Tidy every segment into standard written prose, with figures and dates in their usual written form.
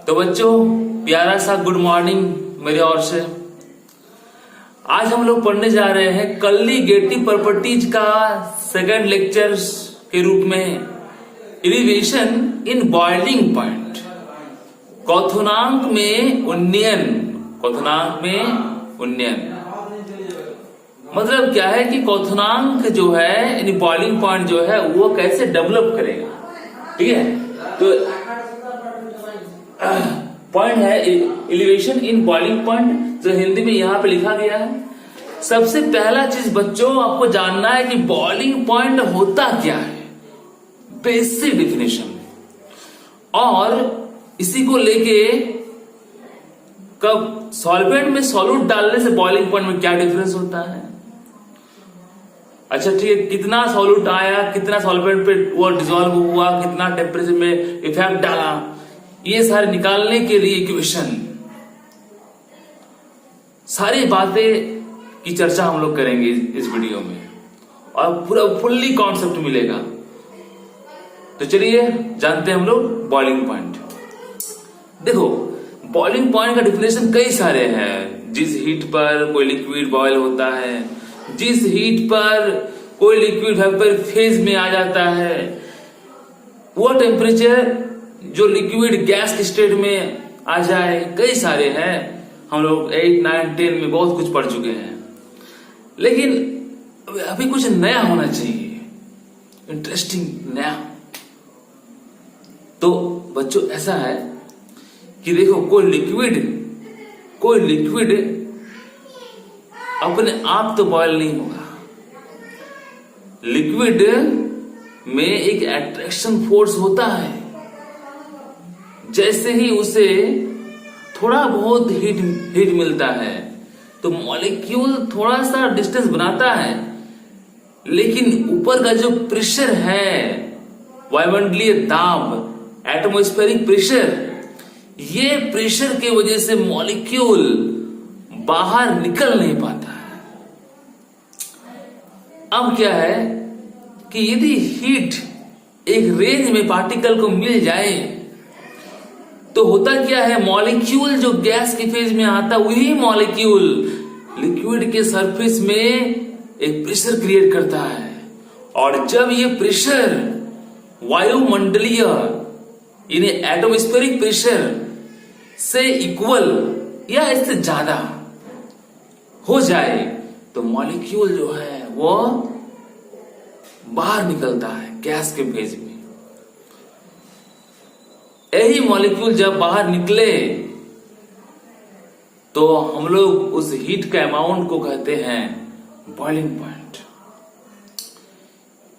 तो बच्चों प्यारा सा गुड मॉर्निंग मेरे ओर से। आज हम लोग पढ़ने जा रहे हैं कॉलीगेटिव प्रॉपर्टीज का सेकंड लेक्चर्स के रूप में एलिवेशन इन बॉइलिंग पॉइंट, क्वथनांक में उन्नयन। क्वथनांक में उन्नयन मतलब क्या है कि क्वथनांक जो है यानी बॉइलिंग पॉइंट जो है वो कैसे डेवलप करेगा। ठीक है, तो पॉइंट है एलिवेशन इन बॉइलिंग पॉइंट, जो हिंदी में यहां पे लिखा गया है। सबसे पहला चीज बच्चों आपको जानना है कि बॉइलिंग पॉइंट होता क्या है, बेसिक डिफिनेशन। और इसी को लेके कब सॉल्वेंट में सॉल्यूट डालने से बॉइलिंग पॉइंट में क्या डिफरेंस होता है। अच्छा ठीक है, कितना सॉल्यूट आया, कितना सॉल्वेंट पे वो डिसॉल्व हुआ, कितना टेम्परेचर में इफेक्ट डाला, ये सारे निकालने के लिए इक्वेशन, सारी बातें की चर्चा हम लोग करेंगे इस वीडियो में और पूरा फुल्ली कॉन्सेप्ट मिलेगा। तो चलिए जानते हैं हम लोग बॉइलिंग पॉइंट। देखो बॉइलिंग पॉइंट का डिफिनेशन कई सारे हैं। जिस हीट पर कोई लिक्विड बॉयल होता है, जिस हीट पर कोई लिक्विड वेपर फेज में आ जाता है, वो टेम्परेचर जो लिक्विड गैस के स्टेट में आ जाए, कई सारे हैं। हम लोग 8, 9, 10 में बहुत कुछ पढ़ चुके हैं, लेकिन अभी कुछ नया होना चाहिए, इंटरेस्टिंग नया। तो बच्चों ऐसा है कि देखो कोई लिक्विड अपने आप तो बॉयल नहीं होगा। लिक्विड में एक अट्रैक्शन फोर्स होता है। जैसे ही उसे थोड़ा बहुत हीट मिलता है तो मॉलिक्यूल थोड़ा सा डिस्टेंस बनाता है, लेकिन ऊपर का जो प्रेशर है, वायुमंडलीय दाब, एटमॉस्फेरिक प्रेशर, ये प्रेशर के वजह से मॉलिक्यूल बाहर निकल नहीं पाता है। अब क्या है कि यदि हीट एक रेंज में पार्टिकल को मिल जाए तो होता क्या है, मॉलिक्यूल जो गैस के फेज में आता है वही मॉलिक्यूल लिक्विड के सरफेस में एक प्रेशर क्रिएट करता है। और जब ये प्रेशर वायुमंडलीय यानी एटमॉस्फेरिक प्रेशर से इक्वल या इससे ज्यादा हो जाए तो मॉलिक्यूल जो है वो बाहर निकलता है गैस के फेज में। यही मॉलिक्यूल जब बाहर निकले तो हम लोग उस हीट के अमाउंट को कहते हैं बॉइलिंग पॉइंट।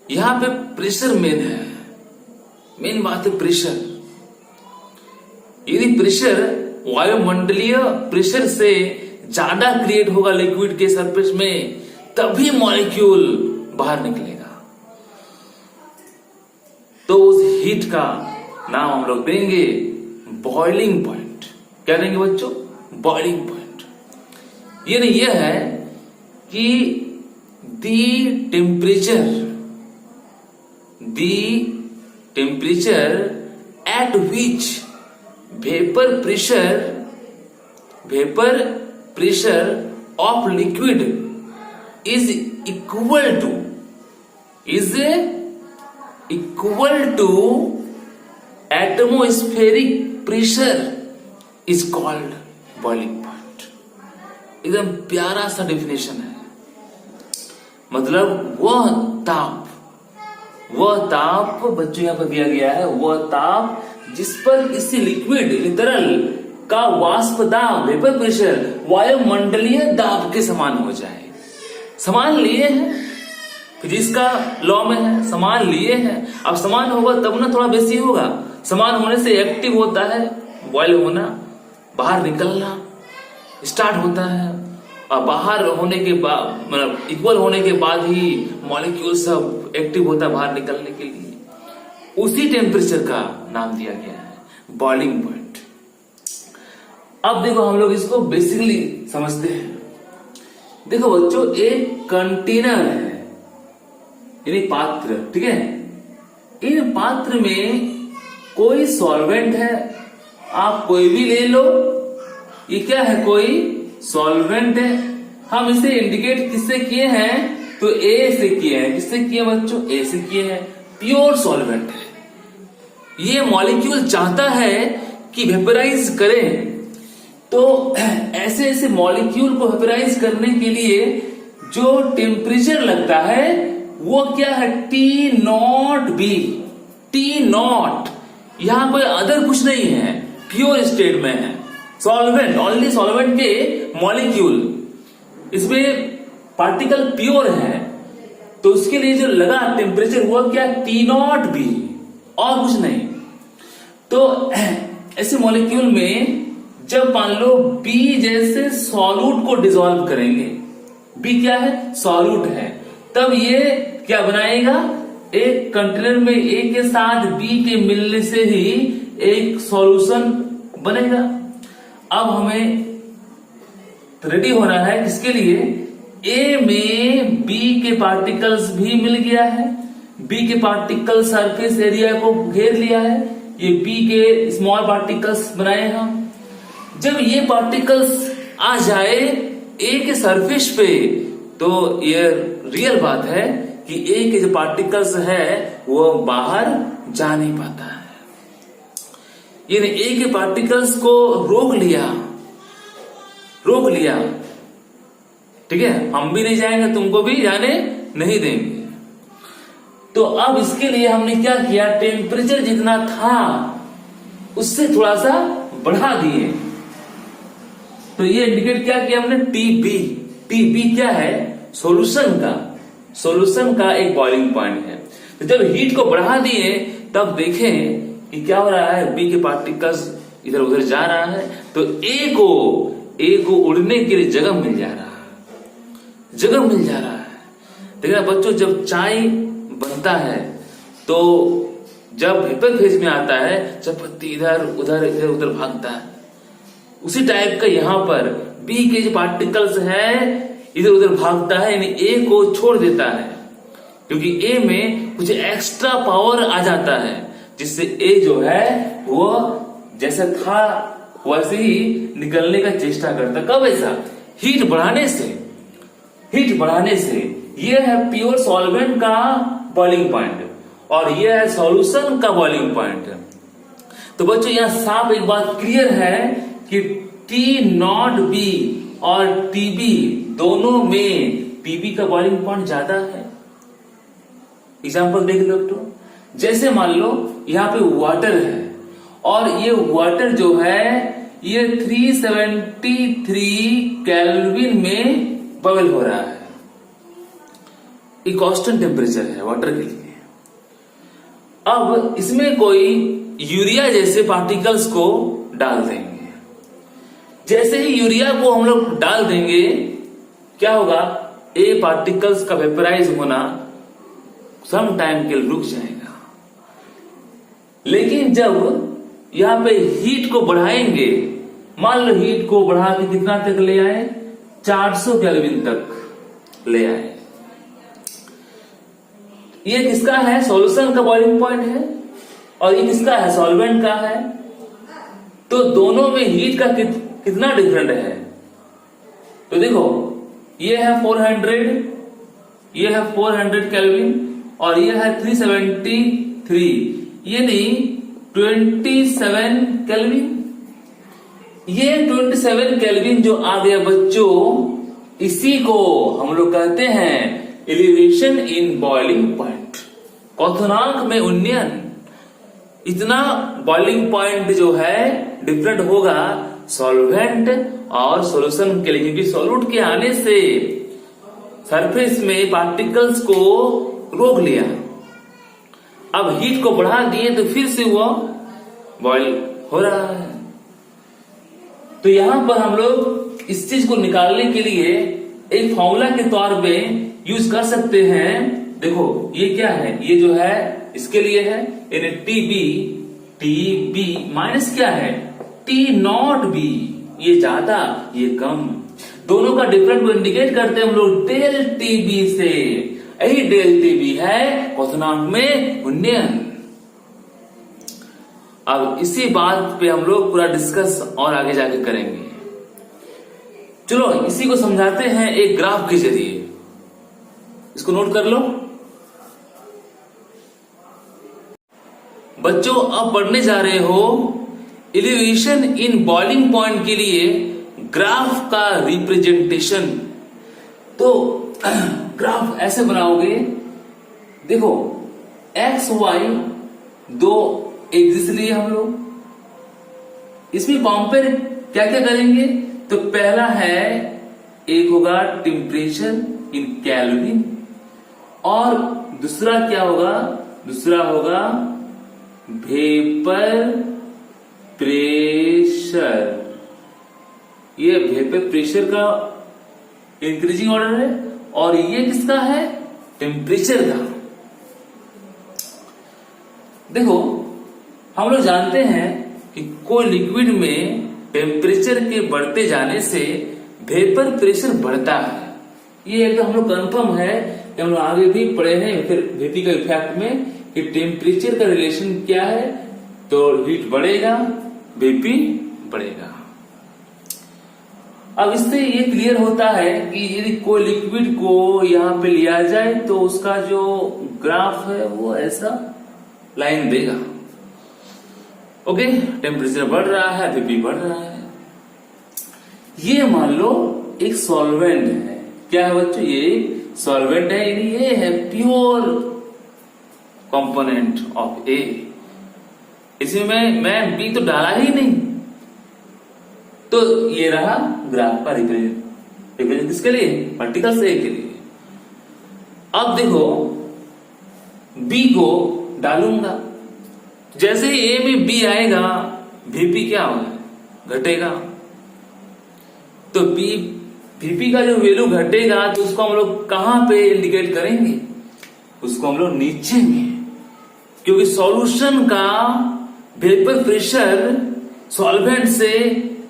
यहां पे प्रेशर मेन बात है प्रेशर। यदि प्रेशर वायुमंडलीय प्रेशर से ज्यादा क्रिएट होगा लिक्विड के सरफेस में, तभी मॉलिक्यूल बाहर निकलेगा। तो उस हीट का नाम हम लोग देंगे बॉइलिंग पॉइंट। क्या देंगे बच्चों? Boiling point. ये है कि the temperature at which vapour pressure of liquid is equal to atmospheric pressure is called boiling point। एकदम प्यारा सा डिफिनेशन है। मतलब वह ताप बच्चों यहां पर दिया गया है, वह ताप जिस पर किसी लिक्विड तरल का वाष्प दाब, वेपर प्रेशर वायुमंडलीय दाब के समान हो जाए। समान लिए हैं, फिजिक्स का लॉ में है, समान लिए हैं। अब समान होगा तब ना थोड़ा बेसी होगा। समान होने से एक्टिव होता है, बॉयल होना, बाहर निकलना स्टार्ट होता है। और बाहर होने के बाद मतलब इक्वल होने के बाद ही मॉलिक्यूल सब एक्टिव होता है बाहर निकलने के लिए। उसी टेम्परेचर का नाम दिया गया है बॉइलिंग पॉइंट। अब देखो हम लोग इसको बेसिकली समझते हैं। देखो बच्चों, एक कंटेनर है यानी पात्र, ठीक है। इन पात्र में कोई सॉल्वेंट है आप कोई भी ले लो, ये क्या है, कोई सॉल्वेंट है। हम इसे इंडिकेट किससे किए हैं, तो ए से किए हैं। किससे किए बच्चों, ए से किए हैं। प्योर सॉल्वेंट है। ये मॉलिक्यूल चाहता है कि वेपराइज करें, तो ऐसे ऐसे मॉलिक्यूल को वेपराइज करने के लिए जो टेम्परेचर लगता है वो क्या है, T0B। T0, यहां कोई अदर कुछ नहीं है, प्योर स्टेट में है, सॉल्वेंट, ओनली सॉल्वेंट के मॉलिक्यूल, इसमें पार्टिकल प्योर है, तो उसके लिए जो लगा टेम्परेचर हुआ क्या, T0B, और कुछ नहीं। तो ऐसे मॉलिक्यूल में जब मान लो B जैसे सॉल्यूट को डिसॉल्व करेंगे, B क्या है, सॉल्यूट है, तब ये क्या बनाएगा, एक कंटेनर में A के साथ B के मिलने से ही एक सॉल्यूशन बनेगा। अब हमें रेडी होना है किसके लिए, A में B के पार्टिकल्स भी मिल गया है, B के पार्टिकल सरफेस एरिया को घेर लिया है, ये B के स्मॉल पार्टिकल्स बनाए हम। जब ये पार्टिकल्स आ जाए A के सरफेस पे, तो ये रियल बात है कि A के जो पार्टिकल्स है वो बाहर जा नहीं पाता है। यानी A के पार्टिकल्स को रोक लिया, ठीक है, हम भी नहीं जाएंगे, तुमको भी जाने नहीं देंगे। तो अब इसके लिए हमने क्या किया, टेम्परेचर जितना था उससे थोड़ा सा बढ़ा दिए। तो ये इंडिकेट क्या किया हमने, TB क्या है, सॉल्यूशन का एक बॉइलिंग पॉइंट है। तो जब हीट को बढ़ा दिए तब देखें कि क्या हो रहा है, B के पार्टिकल्स इधर उधर जा रहा है, तो A को उड़ने के लिए जगह मिल जा रहा है। देखिए बच्चों, जब चाय बनता है तो जब वेपर फेज में आता है, जब पत्ती इधर उधर भागता है, उसी टाइप का यहाँ पर B के जो पार्टिकल्स है इधर उधर भागता है, यानी A को छोड़ देता है, क्योंकि A में कुछ एक्स्ट्रा पावर आ जाता है, जिससे A जो है वो जैसा था वैसे ही निकलने का चेष्टा करता। कब ऐसा, हीट बढ़ाने से। ये है प्योर सॉल्वेंट का बॉइलिंग पॉइंट और ये है सॉल्यूशन का बॉइलिंग पॉइंट। तो बच्चों यहाँ साफ एक बात क्लियर है कि T0B और TB दोनों में PB का बॉइलिंग पॉइंट ज्यादा है। एग्जाम्पल देख लो तो, जैसे मान लो यहाँ पे वाटर है और ये वाटर जो है ये 373 केल्विन में बबल हो रहा है। ये कांस्टेंट टेम्परेचर है वाटर के लिए। अब इसमें कोई यूरिया जैसे पार्टिकल्स को डाल देंगे। जैसे ही यूरिया को हम लोग डाल देंगे, क्या होगा, ए पार्टिकल्स का वेपराइज होना सम टाइम के लिए रुक जाएगा। लेकिन जब यहां पे हीट को बढ़ाएंगे, मान लो हीट को बढ़ा के कितना तक ले आए, 400 केल्विन तक ले आए। ये किसका है, सॉल्यूशन का बॉइलिंग पॉइंट है और ये किसका है, सॉल्वेंट का है। तो दोनों में हीट का कितना डिफरेंट है, तो देखो ये है 400, ये है 400 केल्विन और ये है 373, यानी 27 केल्विन। ये 27 केल्विन जो आ गया बच्चों, इसी को हम लोग कहते हैं एलिवेशन इन बॉइलिंग पॉइंट, क्वथनांक में उन्नयन। इतना बॉइलिंग पॉइंट जो है डिफरेंट होगा सॉल्वेंट और सॉल्यूशन के लिए, क्योंकि सॉल्यूट के आने से सरफेस में पार्टिकल्स को रोक लिया। अब हीट को बढ़ा दिए तो फिर से वो बॉइल हो रहा है। तो यहां पर हम लोग इस चीज को निकालने के लिए एक फॉर्मूला के तौर पे यूज कर सकते हैं। देखो ये क्या है, ये जो है इसके लिए है, यानी टीबी माइनस क्या है, T0B, ये ज्यादा ये कम, दोनों का डिफरेंट को इंडिकेट करते हैं हम लोग डेल टीबी से। यही डेल टीबी है क्वथनांक में उन्नयन। अब इसी बात पे हम लोग पूरा डिस्कस और आगे जाके करेंगे। चलो इसी को समझाते हैं एक ग्राफ के जरिए। इसको नोट कर लो बच्चों। अब पढ़ने जा रहे हो एलिवेशन इन बॉइलिंग पॉइंट के लिए ग्राफ का रिप्रेजेंटेशन। तो ग्राफ ऐसे बनाओगे, देखो एक्स वाई दो एक्सिस लिए हम लोग, इसमें कंपेयर क्या क्या करेंगे। तो पहला है एक होगा टेम्परेचर इन केल्विन, और दूसरा क्या होगा, दूसरा होगा वेपर प्रेशर। ये वेपर प्रेशर का इंक्रीजिंग ऑर्डर है, और ये किसका है, टेम्परेचर का। देखो हम लोग जानते हैं कि कोई लिक्विड में टेम्परेचर के बढ़ते जाने से वेपर प्रेशर बढ़ता है। ये एकदम हम लोग कंफर्म है कि हम लोग आगे भी पढ़े हैं फिर वीपी का इफेक्ट में कि टेम्परेचर का रिलेशन क्या है, तो हीट बढ़ेगा वीपी बढ़ेगा। अब इससे ये क्लियर होता है कि यदि कोई लिक्विड को यहाँ पे लिया जाए तो उसका जो ग्राफ है वो ऐसा लाइन देगा। ओके, टेम्परेचर बढ़ रहा है, वीपी बढ़ रहा है। ये मान लो एक सॉल्वेंट है। क्या है बच्चों, ये सॉल्वेंट है, यानी ये है प्योर कंपोनेंट ऑफ ए। इसमें मैं बी तो डाला ही नहीं, तो ये रहा ग्राफ का रिप्रेजेंट किसके लिए, पार्टिकल्स ए के लिए। अब देखो बी को डालूंगा, जैसे ही ए में बी आएगा वीपी क्या होगा, घटेगा। तो वीपी का जो वैल्यू घटेगा तो उसको हम लोग कहां पे इंडिकेट करेंगे, उसको हम लोग नीचे में, क्योंकि सॉल्यूशन का वेपर प्रेशर सॉल्वेंट से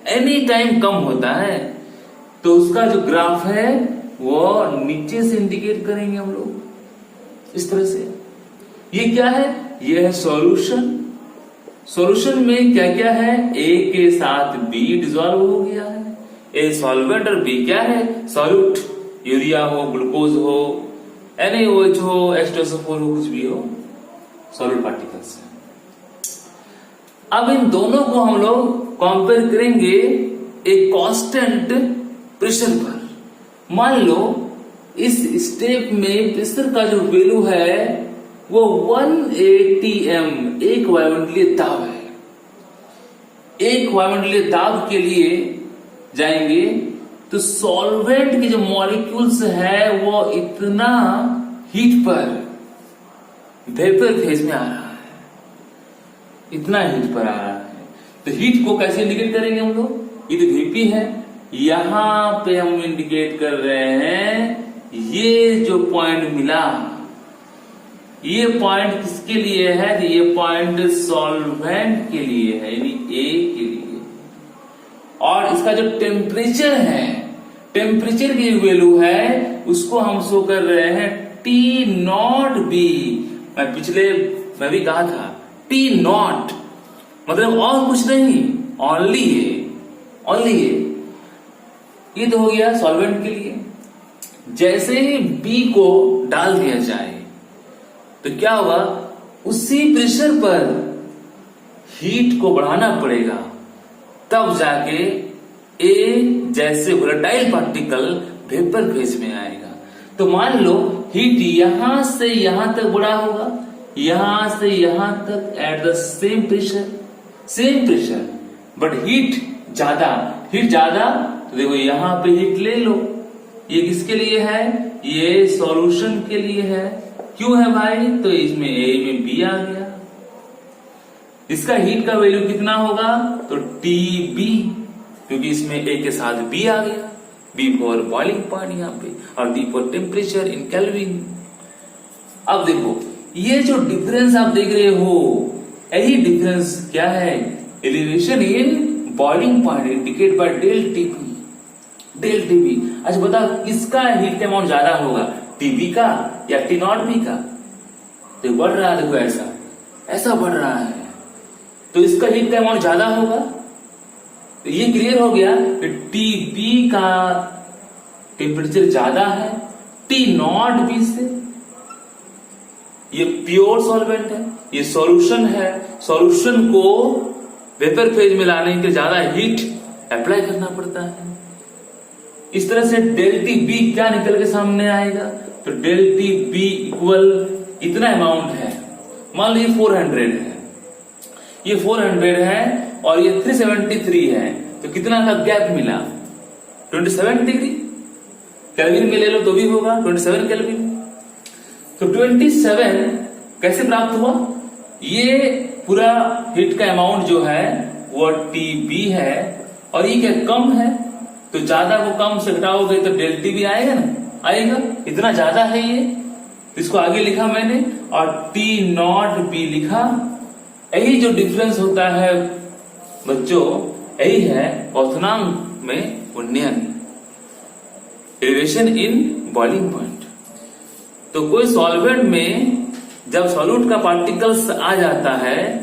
एनी टाइम कम होता है, तो उसका जो ग्राफ है वो नीचे से इंडिकेट करेंगे हम लोग इस तरह से। ये क्या है, ये है सॉल्यूशन। सॉल्यूशन में क्या क्या है, ए के साथ बी डिसॉल्व हो गया है, ए सॉल्वेंट और बी क्या है, सॉल्यूट। यूरिया हो, ग्लूकोज हो, NaOH हो, H2SO4 हो, कुछ भी हो, सॉलिड पार्टिकल्स है। अब इन दोनों को हम लोग कंपेयर करेंगे एक कांस्टेंट प्रेशर पर। मान लो इस स्टेप में प्रेशर का जो वैल्यू है वो 1 atm एक वायुमंडलीय दाब है। एक वायुमंडलीय दाब के लिए जाएंगे तो सॉल्वेंट के जो मॉलिक्यूल्स है वो इतना हीट पर वेपर फेज में आ रहा है, इतना हीट पर आ रहा है। तो हीट को कैसे इंडिकेट करेंगे हम लोग, ये तो वीपी है, यहां पे हम इंडिकेट कर रहे हैं ये जो पॉइंट मिला, ये पॉइंट किसके लिए है, तो ये पॉइंट सॉल्वेंट के लिए है, यानी ए के लिए। और इसका जो टेम्परेचर है, टेम्परेचर की वैल्यू है उसको हम शो कर रहे हैं T0B। मैं पिछले मैं भी कहा था T0 मतलब और कुछ नहीं, ओनली ये, ओनली ये। ये तो हो गया सॉल्वेंट के लिए। जैसे ही बी को डाल दिया जाए तो क्या होगा, उसी प्रेशर पर हीट को बढ़ाना पड़ेगा, तब जाके ए जैसे वोलेटाइल पार्टिकल वेपर फेज में आएगा। तो मान लो हीट यहां से यहां तक बढ़ा होगा, यहां से यहां तक at the same pressure but heat ज्यादा, हीट ज्यादा। तो देखो यहां पे हीट ले लो, ये किसके लिए है, ये सॉल्यूशन के लिए है। क्यों है भाई, तो इसमें ए में बी आ गया, इसका हीट का वैल्यू कितना होगा, तो TB, क्योंकि इसमें ए के साथ बी आ गया, बी फॉर बॉइलिंग पॉइंट यहाँ पे, और B for temperature in Kelvin. अब देखो ये जो डिफरेंस आप देख रहे हो, यही डिफरेंस क्या है, elevation in boiling point indicate by del TB. अच्छा बता किसका हीट अमाउंट ज्यादा होगा, टीबी का या T0B का। तो बढ़ रहा है, देखो ऐसा बढ़ रहा है। तो इसका हीट का अमाउंट ज्यादा होगा। तो ये क्लियर हो गया कि टीबी का टेम्परेचर ज्यादा है टी नॉट बी से। ये प्योर सॉल्वेंट है, ये सॉल्यूशन है, सॉल्यूशन को वेपर फेज में लाने के लिए ज्यादा हीट अप्लाई करना पड़ता है। इस तरह से डेल टी बी क्या निकल के सामने आएगा, तो डेल टी बी इक्वल इतना अमाउंट है, मान लीजिए 400 है, ये 400 है और ये 373 है, तो कितना का गैप मिला 27 डिग्री। केल्विन में ले लो तो भी होगा 27 केल्विन। तो 27 कैसे प्राप्त हुआ, ये पूरा हीट का अमाउंट जो है वो टीबी है और ये क्या कम है, तो ज्यादा को कम से घटाओगे तो डेल टी भी आएगा ना, आएगा, इतना ज्यादा है ये, तो इसको आगे लिखा मैंने और टी नॉट बी लिखा। यही जो डिफरेंस होता है बच्चों, यही है क्वथनांक में उन्नयन, एलिवेशन इन बॉइलिंग पॉइंट। तो कोई सॉल्वेंट में जब सॉल्यूट का पार्टिकल्स आ जाता है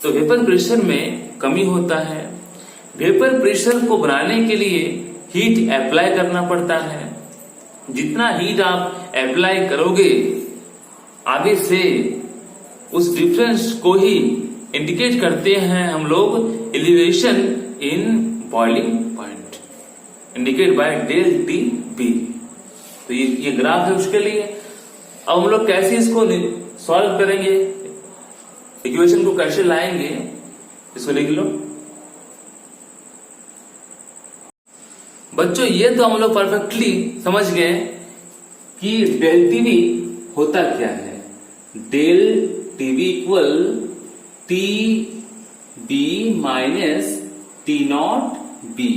तो वेपर प्रेशर में कमी होता है। वेपर प्रेशर को बनाने के लिए हीट अप्लाई करना पड़ता है। जितना हीट आप अप्लाई करोगे आगे से उस डिफरेंस को ही इंडिकेट करते हैं हम लोग elevation in boiling point, indicate by del T B. तो ये ग्राफ है उसके लिए। अब हम लोग कैसे इसको सॉल्व करेंगे, इक्वेशन को कैसे लाएंगे, इसको लिख लो बच्चों। ये तो हम लोग परफेक्टली समझ गए कि डेल टीबी होता क्या है। Del TB equal T B minus T not B,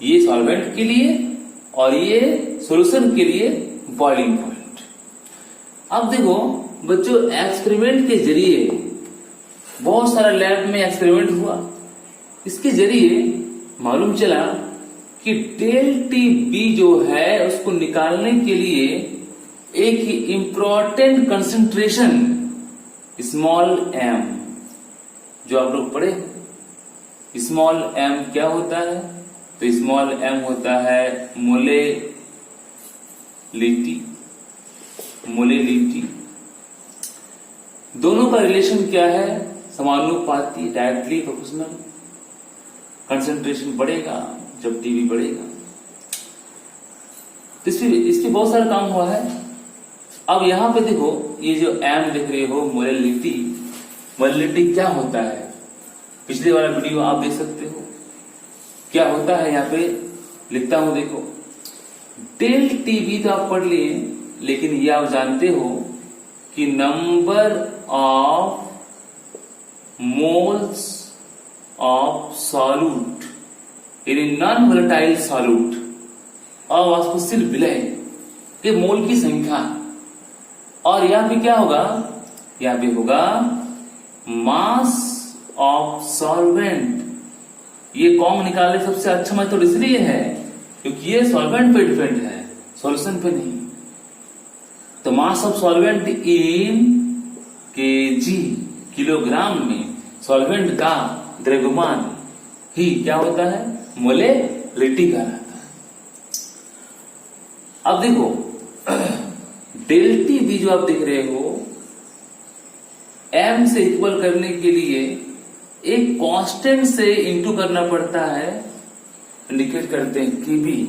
ये सॉल्वेंट के लिए और ये सॉल्यूशन के लिए बॉइलिंग पॉइंट। अब देखो बच्चों, एक्सपेरिमेंट के जरिए बहुत सारा लैब में एक्सपेरिमेंट हुआ, इसके जरिए मालूम चला कि डेल टी बी जो है उसको निकालने के लिए एक इंपॉर्टेंट कंसंट्रेशन स्मॉल एम, जो आप लोग पढ़े, स्मॉल एम क्या होता है, तो स्मॉल एम होता है मोलेलिटी। दोनों का रिलेशन क्या है, समानुपाती, डायरेक्टली प्रोपोर्शनल। कंसंट्रेशन बढ़ेगा जब टीबी बढ़ेगा। तो इस पे बहुत सारा काम हुआ है। अब यहां पे देखो, ये जो एम देख रहे हो मोलेलिटी क्या होता है, पिछले वाला वीडियो आप देख सकते हो क्या होता है। यहाँ पे लिखता हूं, देखो डेल टीबी तो आप पढ़ लिए, लेकिन ये आप जानते हो कि number of moles of solute in non volatile solute, अवाष्पशील विलय के मोल की संख्या। और यहां पे क्या होगा, यहां पे होगा मास ऑफ सॉल्वेंट। ये कॉम निकालने सबसे अच्छा मेथड इसलिए है क्योंकि ये सॉल्वेंट पे डिपेंड है, सॉल्यूशन पे नहीं। तो mass of solvent in KG, kilogram में सॉल्वेंट का द्रव्यमान ही क्या होता है, मोलेलिटी कहलाता है। अब देखो डेल टी बी जो आप देख रहे हो, एम से इक्वल करने के लिए एक कांस्टेंट से इंटू करना पड़ता है, इंडिकेट करते हैं केबी।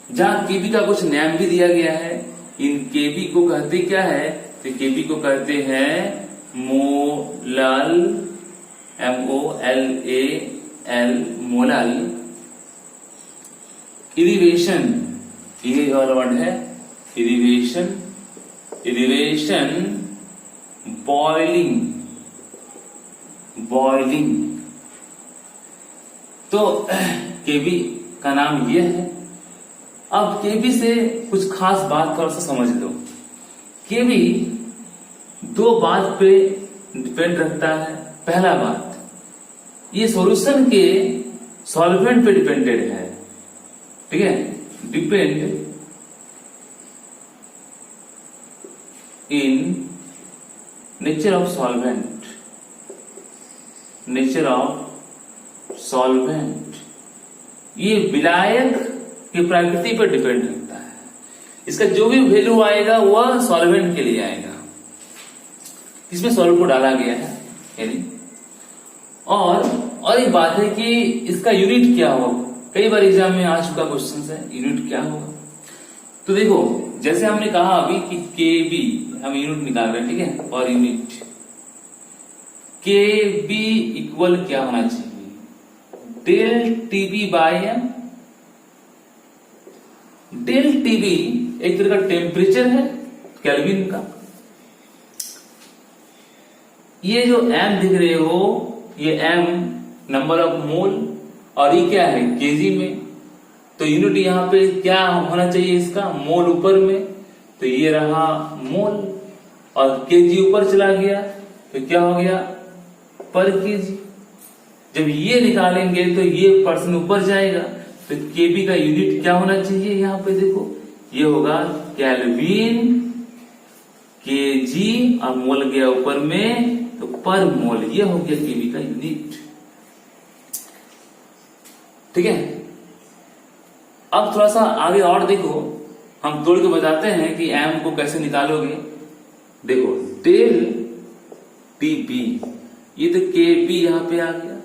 जहां केबी का कुछ नाम भी दिया गया है, इन केबी को कहते क्या है, तो केबी को कहते हैं मोलाल, MOLAL, मोलाल इरिवेशन, ये वाला वर्ड है इरिवेशन, बॉइलिंग। तो केबी का नाम ये है। अब केबी से कुछ खास बात थोड़ा सा समझ लो। केबी दो बात पे डिपेंड रखता है। पहला बात, ये सॉल्यूशन के सॉल्वेंट पे डिपेंडेड है, ठीक है, depend in nature of solvent, nature of solvent, ये विलायक की प्रकृति पर डिपेंड करता है। इसका जो भी वैल्यू आएगा वह सॉल्वेंट के लिए आएगा। इसमें सॉल्वेंट को डाला गया है यानी। और एक बात है कि इसका यूनिट क्या होगा, कई बार एग्जाम में आ चुका क्वेश्चन है, यूनिट क्या होगा। तो देखो जैसे हमने कहा अभी कि केबी हम यूनिट निकाल रहे हैं, ठीक है, और यूनिट केबी इक्वल क्या होना चाहिए, del TB by M. Del TB एक तरह का टेम्परेचर है केल्विन का। ये जो एम दिख रहे हो, ये एम नंबर ऑफ मोल, और ये क्या है केजी में। तो यूनिट यहां पे क्या होना चाहिए इसका, मोल ऊपर में, तो ये रहा मोल, और केजी ऊपर चला गया तो क्या हो गया पर केजी। जब ये निकालेंगे तो ये पर्सन ऊपर जाएगा, तो केबी का यूनिट क्या होना चाहिए, यहां पे देखो ये होगा केल्विन केजी, और मोल गया ऊपर में तो पर मोल, ये हो गया केबी का यूनिट। ठीक है, अब थोड़ा सा आगे और देखो, हम तोड़ के बताते हैं कि एम को कैसे निकालोगे। देखो डेल टीबी, ये तो केबी यहां पे आ गया।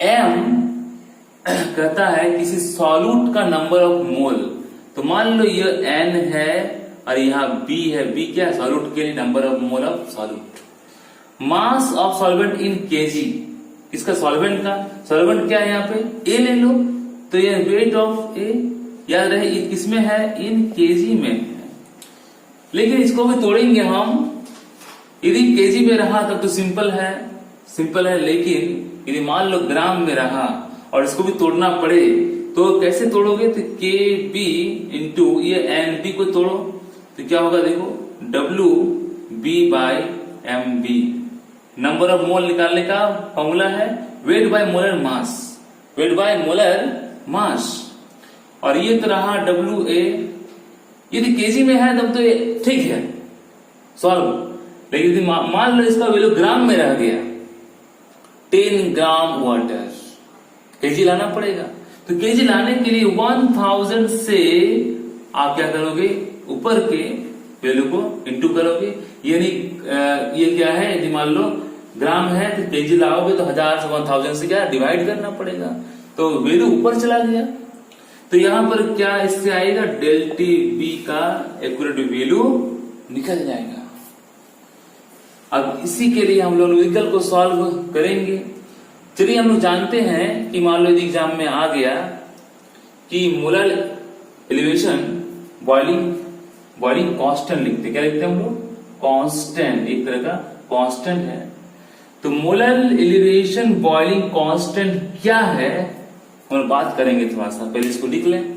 एम कहता है किसी सॉल्यूट का नंबर ऑफ मोल, तो मान लो ये एन है और यहाँ बी है, बी क्या है सॉल्यूट के लिए number of mole of solute. Mass of solvent in KG, इसका सॉल्वेंट का सॉल्वेंट क्या है यहाँ पे ए ले लो, तो ये वेट ऑफ ए याद रहे किसमें है, इन केजी में है। लेकिन इसको भी तोड़ेंगे हम, यदि केजी में रहा तब तो सिंपल है, लेकिन यदि मान लो ग्राम में रहा और इसको भी तोड़ना पड़े तो कैसे तोड़ोगे, तो के बी इंटू ये एन बी को तोड़ो तो क्या होगा, देखो W B by M B. Number of mole निकालने का फॉर्मूला है weight by molar mass, weight by molar mass. और ये तो रहा डब्ल्यू ए, यदि केजी में है तब तो ठीक है सॉल्व, लेकिन यदि मान लो इसका वैल्यू ग्राम में रह गया, 10 ग्राम वाटर, केजी लाना पड़ेगा। तो केजी लाने के लिए 1000 से आप क्या करोगे, ऊपर के वैल्यू को इंटू करोगे, यानी ये क्या है, यदि मान लो ग्राम है तो केजी लाओगे तो 1000 से 1000 से क्या डिवाइड करना पड़ेगा, तो वैल्यू ऊपर चला गया। तो यहां पर क्या इससे आएगा, डेल टी बी का एक्यूरेट वैल्यू निकल जाएगा। अब इसी के लिए हम लोग न्यूमेरिकल को सॉल्व करेंगे। चलिए हम लोग जानते हैं कि मान लो यदि एग्जाम में आ गया कि मोलर एलिवेशन बॉइलिंग कांस्टेंट लिखते, क्या लिखते हैं हम लोग, कांस्टेंट, एक तरह का कांस्टेंट है। तो मोलर एलिवेशन बॉइलिंग कांस्टेंट क्या है हम बात करेंगे थोड़ा सा, पहले इसको लिख लें।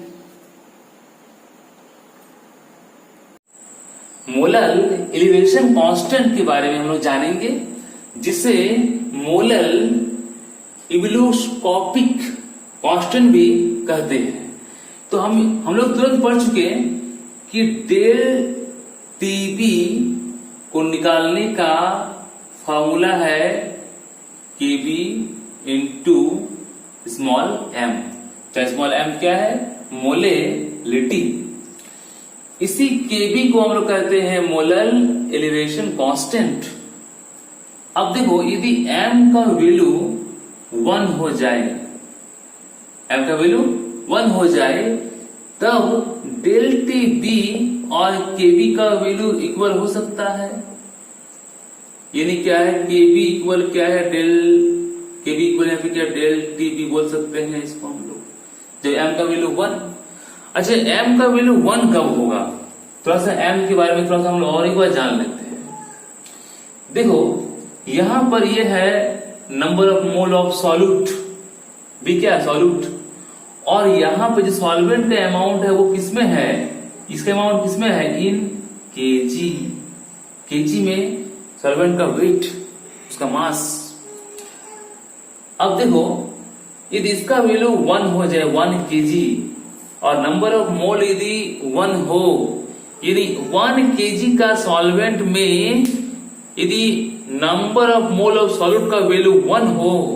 मोलर एलिवेशन कांस्टेंट के बारे में हम लोग जानेंगे, जिसे मोलर इब्लोस्कोपिक कांस्टेंट भी कहते हैं। तो हम लोग तुरंत पढ़ चुके हैं कि डेल टीबी को निकालने का फॉर्मूला है केबी इंटू स्मॉल एम। चाहे स्मॉल एम क्या है, मोलेलिटी। इसी केबी को हम लोग कहते हैं मोलर एलिवेशन कांस्टेंट। अब देखो यदि एम का वैल्यू 1 हो जाए, एम का वैल्यू 1 हो जाए, तब डेल टी बी और केबी का वैल्यू इक्वल हो सकता है। यानी क्या है, केबी इक्वल क्या है, डेल केबी इक्वल यहाँ पे क्या डेल टी बी बोल सकते हैं इसको हम लोग, जब एम का वैल्यू 1। अच्छा एम का वैल्यू 1 कब होगा, थोड़ा सा एम के बारे में थोड़ा सा हम लोग और एक बार जान लेते हैं। देखो यहां पर ये है number of mole of solute, भी क्या सॉल्यूट, और यहां पे जो सॉल्वेंट का अमाउंट है वो किसमें है, इसका अमाउंट किसमें है, इन केजी। केजी में सॉल्वेंट का वेट, उसका मास। अब देखो यदि इसका वैल्यू 1 हो जाए, 1 केजी, और नंबर ऑफ मोल यदि 1 हो, यदि 1 केजी का सॉल्वेंट में यदि number of mole of solute का वैल्यू 1 हो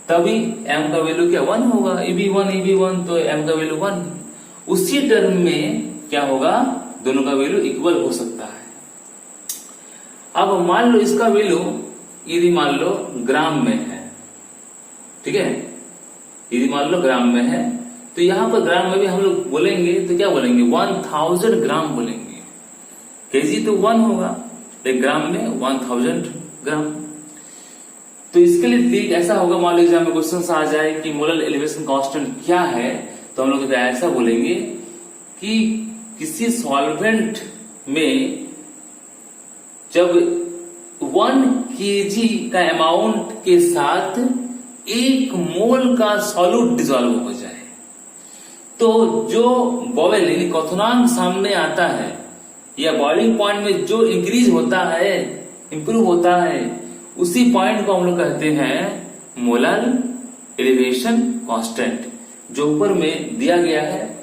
तभी m का वैल्यू क्या 1 होगा। Eb1 तो m का वैल्यू 1। उसी टर्म में क्या होगा, दोनों का वैल्यू इक्वल हो सकता है। अब मान लो इसका वैल्यू यदि मान लो ग्राम में है, ठीक है, यदि मान लो ग्राम में है तो यहां पर ग्राम में भी हम लोग बोलेंगे तो क्या बोलेंगे 1000 ग्राम बोलेंगे। केजी तो 1 होगा, एक ग्राम में 1000 ग्राम। तो इसके लिए ठीक ऐसा होगा, मान लो एग्जाम में क्वेश्चन आ जाए कि मोलर एलिवेशन कांस्टेंट क्या है, तो हम लोग ऐसा बोलेंगे कि किसी सॉल्वेंट में जब 1 केजी का अमाउंट के साथ 1 मोल का सॉल्यूट डिसॉल्व हो जाए तो जो बॉयल यानी क्वथनांक सामने आता है या बॉइलिंग पॉइंट में जो इंक्रीज होता है, इंप्रूव होता है, उसी पॉइंट को हम लोग कहते हैं मोलर एलिवेशन कांस्टेंट, जो ऊपर में दिया गया है।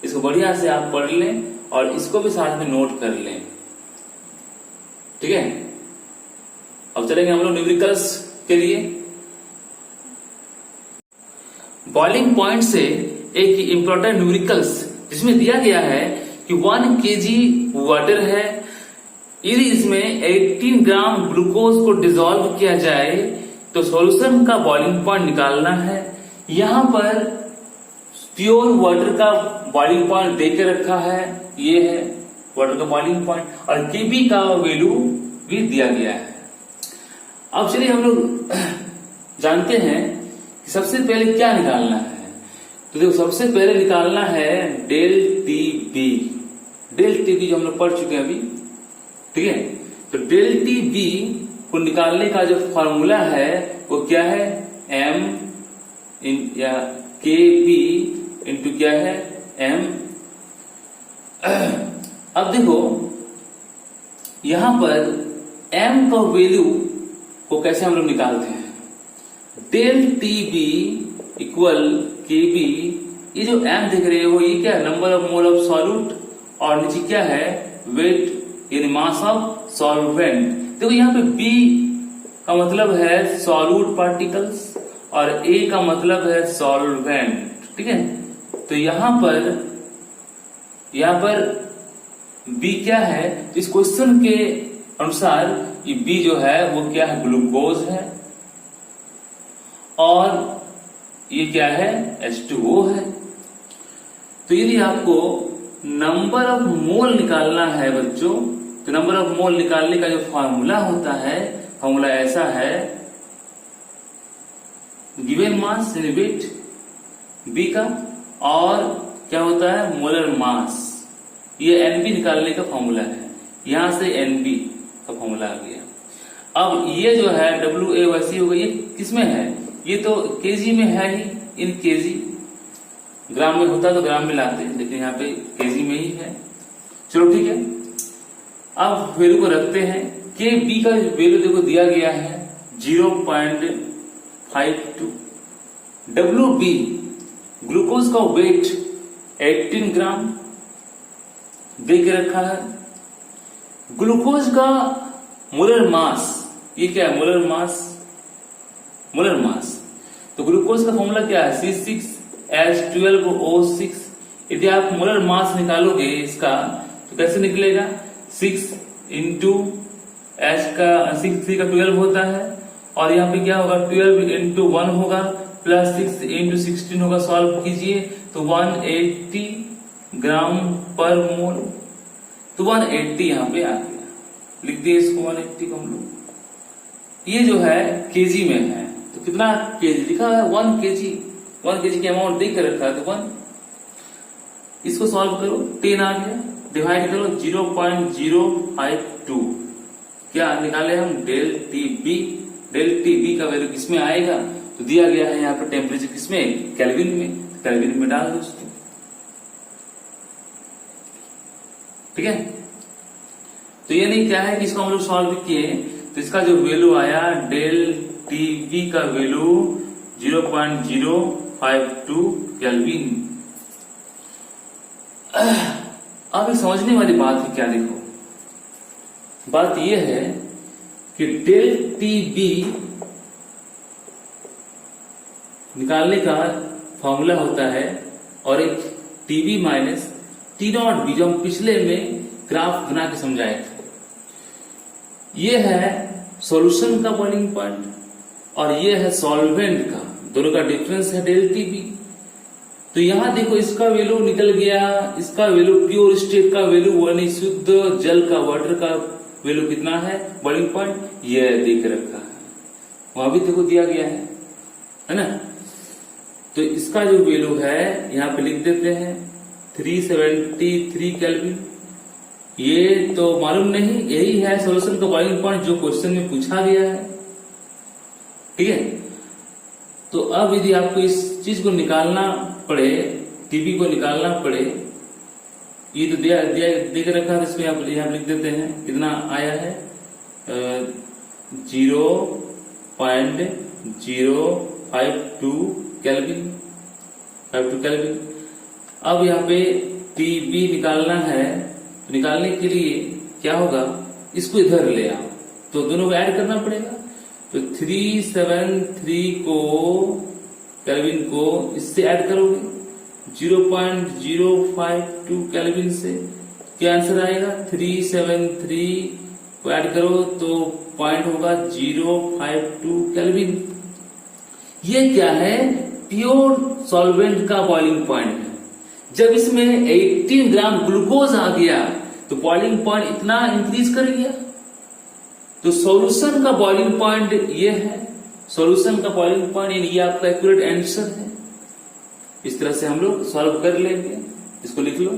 इसको बढ़िया से आप पढ़ लें और इसको भी साथ में नोट कर लें, ठीक है। अब चलेंगे हम लोग न्यूमेरिकल्स के लिए। बॉइलिंग पॉइंट से एक इंपॉर्टेंट न्यूमेरिकल्स जिसमें दिया गया है कि 1 केजी वाटर है, यदि इसमें 18 ग्राम ग्लूकोज को डिसॉल्व किया जाए तो सॉल्यूशन का बॉइलिंग पॉइंट निकालना है। यहां पर प्योर वाटर का बॉइलिंग पॉइंट दे के रखा है, ये है वाटर का बॉइलिंग पॉइंट, और केबी का वैल्यू भी दिया गया है। अब चलिए हम लोग जानते हैं कि सबसे पहले क्या निकालना है। तो देखो सबसे पहले निकालना है del T B. Del T B जो हम लोग पढ़ चुके हैं अभी, ठीक है। तो डेल टी बी को निकालने का जो फॉर्मूला है वो क्या है, m या के बी इंटू क्या है m। अब देखो यहां पर m का वैल्यू को कैसे हम लोग निकालते हैं, डेल टी बी इक्वल के बी, ये जो m देख रहे हो ये क्या number of mole of solute और नीचे क्या है वेट यानी मास ऑफ सॉल्वेंट। देखो यहाँ पे B का मतलब है सॉल्यूट पार्टिकल्स और A का मतलब है सॉल्वेंट, ठीक है। तो यहाँ पर B क्या है, तो इस क्वेश्चन के अनुसार ये B जो है वो क्या है ग्लूकोज है और ये क्या है H2O है। तो यदि आपको नंबर ऑफ मोल निकालना है बच्चों, तो नंबर ऑफ मोल निकालने का जो फॉर्मूला होता है, फॉर्मूला ऐसा है गिवन मास यानी वेट बी का और क्या होता है मोलर मास, ये एनबी निकालने का फॉर्मूला है। यहां से एनबी का फॉर्मूला आ गया। अब ये जो है डब्ल्यू ए वैसी हो गई, ये किसमें है, ये तो केजी में है ही, इन केजी, ग्राम में होता तो ग्राम में लाते, लेकिन यहाँ पे केजी में ही है। चलो ठीक है, अब वैल्यू को रखते हैं। के बी का वैल्यू देखो दिया गया है 0.52। डब्ल्यू बी ग्लूकोज का वेट 18 ग्राम दे के रखा है। ग्लूकोज का मोलर मास, ये क्या है मोलर मास, मोलर मास। तो ग्लूकोज का फॉर्मूला क्या है C6H12O6। यदि आप मोलर मास निकालोगे इसका तो कैसे निकलेगा, 6 इंटू एच का 6 का 12 होता है और यहाँ पे क्या होगा 12 इंटू 1 होगा प्लस 6 इंटू 16 होगा। सॉल्व कीजिए तो 180 ग्राम पर मोल, तो 180 यहाँ पे आ गया, लिख दिए इसको 180 को हम लोग। ये जो है केजी में है, तो कितना केजी लिखा है 1 केजी, 1 केजी की अमाउंट देख कर रखा है तो 1। इसको सॉल्व करो, 10 आ गया, डिवाइड करो 0.052। क्या निकाले हम del T B. Del T B का वैल्यू किसमें आएगा, तो दिया गया है यहाँ पर टेम्परेचर किसमें, केल्विन में, केल्विन में डाल दो उसको, ठीक है। तो ये नहीं क्या है कि इसको हम लोग सॉल्व किए, तो इसका जो वैल्यू आया डेल टी बी का वैल्यू 0.052 केल्विन। अब समझने वाली बात है क्या, देखो बात यह है कि डेल टी बी निकालने का फॉर्मूला होता है और एक TB minus T not B, जो हम पिछले में ग्राफ बना के समझाए थे। ये है सॉल्यूशन का बॉइलिंग पॉइंट और ये है सॉल्वेंट का, दोनों का डिफरेंस है डेल टी बी। तो यहां देखो इसका वैल्यू निकल गया, इसका वैल्यू प्योर स्टेट का वैल्यू यानी शुद्ध जल का, वाटर का वैल्यू कितना है बॉइलिंग पॉइंट, ये देख रखा है, वहां भी देखो दिया गया है ना। तो इसका जो वैल्यू है यहां पे लिख देते हैं 373 केल्विन। ये तो मालूम नहीं, यही है सॉल्यूशन का बॉइलिंग पॉइंट जो क्वेश्चन में पूछा गया है, ठीक है। तो अब यदि आपको इस चीज को निकालना पड़े, टीबी को निकालना पड़े, ये तो दिया देख रखा है, इसमें आप यहां लिख देते हैं कितना आया है 0.052 केल्विन, 52 केल्विन। अब यहाँ पे टीबी निकालना है, तो निकालने के लिए क्या होगा, इसको इधर ले आओ, तो दोनों को ऐड करना पड़ेगा। तो 373 को केल्विन को इससे ऐड करोगे 0.052 केल्विन से, क्या आंसर आएगा 373 को ऐड करो तो पॉइंट होगा 052 केल्विन। ये क्या है, प्योर सॉल्वेंट का बॉइलिंग पॉइंट है। जब इसमें 18 ग्राम ग्लूकोज आ गया तो बॉइलिंग पॉइंट इतना इंक्रीज कर गया। तो सॉल्यूशन का बॉइलिंग पॉइंट ये है, सॉल्यूशन का बॉइलिंग पॉइंट ये आपका एक्यूरेट आंसर है। इस तरह से हम लोग सॉल्व कर लेंगे, इसको लिख लो।